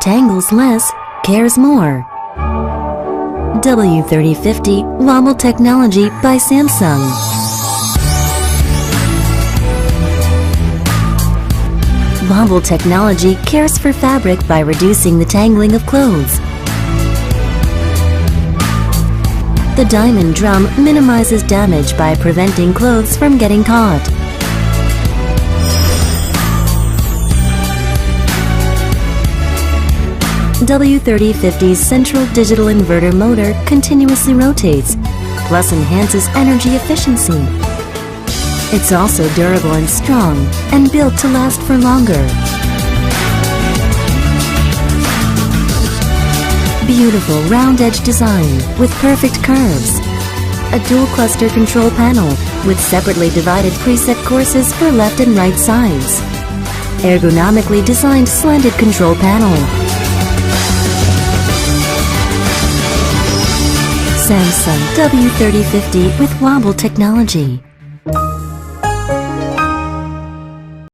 tangles less, cares more. W3050 Wobble Technology by Samsung. Wobble technology cares for fabric by reducing the tangling of clothes. The diamond drum minimizes damage by preventing clothes from getting caught. W3050's central digital inverter motor continuously rotates, plus enhances energy efficiency. It's also durable and strong, and built to last for longer. Beautiful round edge design with perfect curves. A dual cluster control panel with separately divided preset courses for left and right sides. Ergonomically designed slanted control panel. Samsung W3050 with Wobble technology.